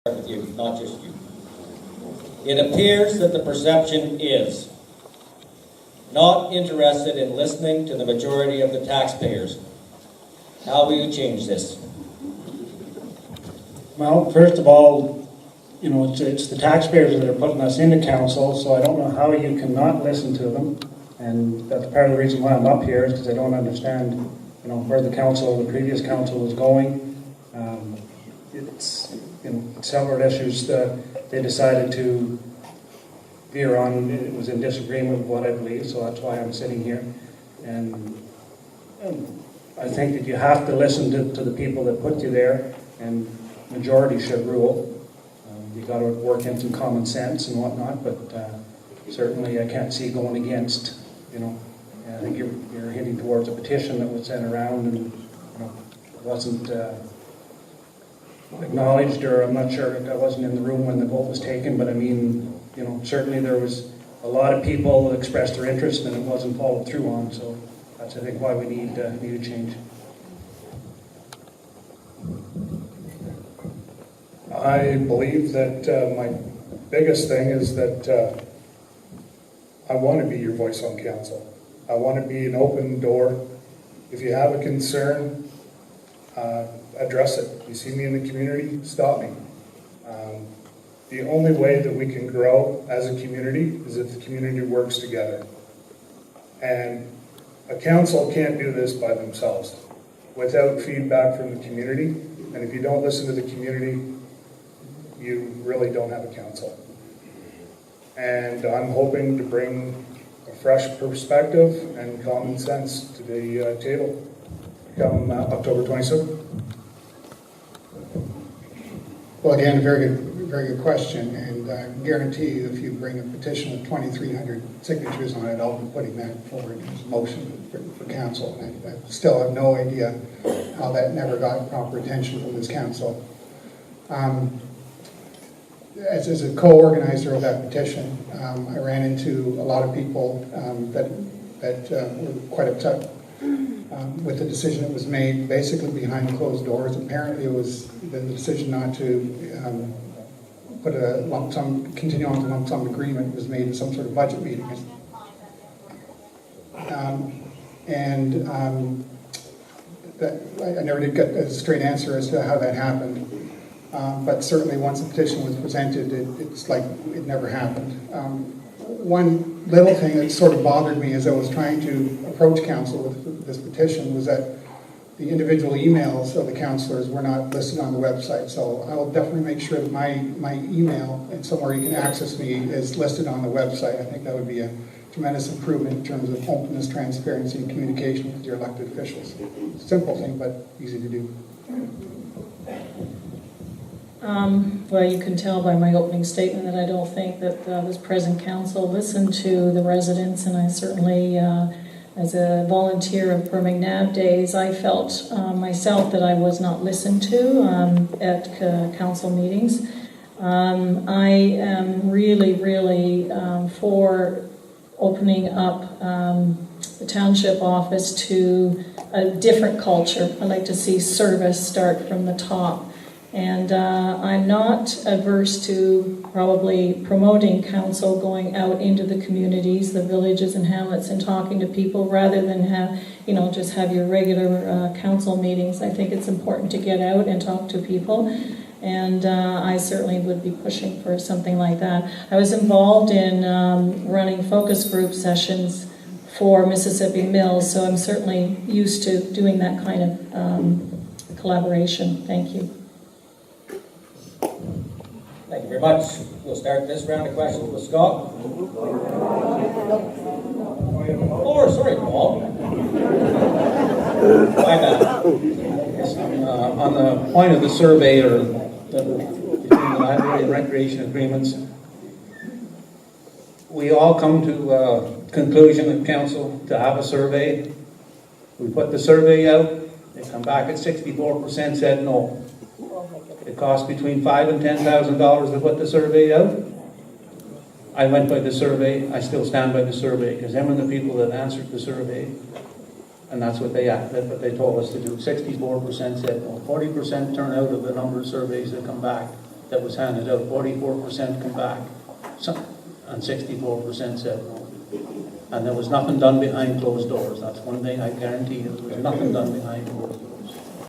with you, not just you. It appears that the perception is not interested in listening to the majority of the taxpayers. How will you change this? Well, first of all, it's the taxpayers that are putting us into council, so I don't know how you cannot listen to them. And that's part of the reason why I'm up here, is because I don't understand, where the previous council was going. It's several issues that they decided to veer on. It was in disagreement with what I believe, so that's why I'm sitting here. And I think that you have to listen to the people that put you there, and majority should rule. You got to work in some common sense and whatnot, but certainly I can't see going against. I think you're heading towards a petition that was sent around and wasn't acknowledged, or I'm not sure. I wasn't in the room when the vote was taken, but I mean, certainly there was a lot of people that expressed their interest and it wasn't followed through on. So that's, I think, why we need a change. I believe that my biggest thing is that I want to be your voice on council. I want to be an open door. If you have a concern, address it. You see me in the community, stop me. The only way that we can grow as a community is if the community works together. And a council can't do this by themselves without feedback from the community. And if you don't listen to the community, you really don't have a council. And I'm hoping to bring a fresh perspective and common sense to the table come October 27th. Well, again, a very good question, and I guarantee you if you bring a petition with 2,300 signatures on it, I'll be putting that forward as a motion for council. And I still have no idea how that never got proper attention from this council. As a co-organizer of that petition, I ran into a lot of people that were quite upset with the decision that was made, basically behind closed doors. Apparently, it was the decision not to put a lump sum, continue on the lump sum agreement was made in some sort of budget meeting. That I never did get a straight answer as to how that happened. But certainly once the petition was presented, it's like it never happened. One little thing that sort of bothered me as I was trying to approach council with this petition was that the individual emails of the councillors were not listed on the website. So I will definitely make sure that my email and somewhere you can access me is listed on the website. I think that would be a tremendous improvement in terms of openness, transparency, and communication with your elected officials. Simple thing, but easy to do. Well, you can tell by my opening statement that I don't think that this present council listened to the residents, and I certainly, as a volunteer of Per McNabb Days, I felt myself that I was not listened to at council meetings. I am really for opening up the township office to a different culture. I like to see service start from the top. And I'm not averse to probably promoting council going out into the communities, the villages and hamlets, and talking to people rather than just have your regular council meetings. I think it's important to get out and talk to people, and I certainly would be pushing for something like that. I was involved in running focus group sessions for Mississippi Mills, so I'm certainly used to doing that kind of collaboration. Thank you. Thank you very much. We'll start this round of questions with Scott. Oh, sorry, Paul. My bad. On the point of the survey or between the library and recreation agreements, we all come to a conclusion at council to have a survey. We put the survey out, they come back at 64% said no. It cost between $5,000 and $10,000 to put the survey out. I went by the survey. I still stand by the survey because them are the people that answered the survey, and that's what they told us to do. 64% said no. 40% turnout of the number of surveys that come back that was handed out, 44% come back, and 64% said no. And there was nothing done behind closed doors. That's one thing I guarantee you, there was nothing done behind closed doors.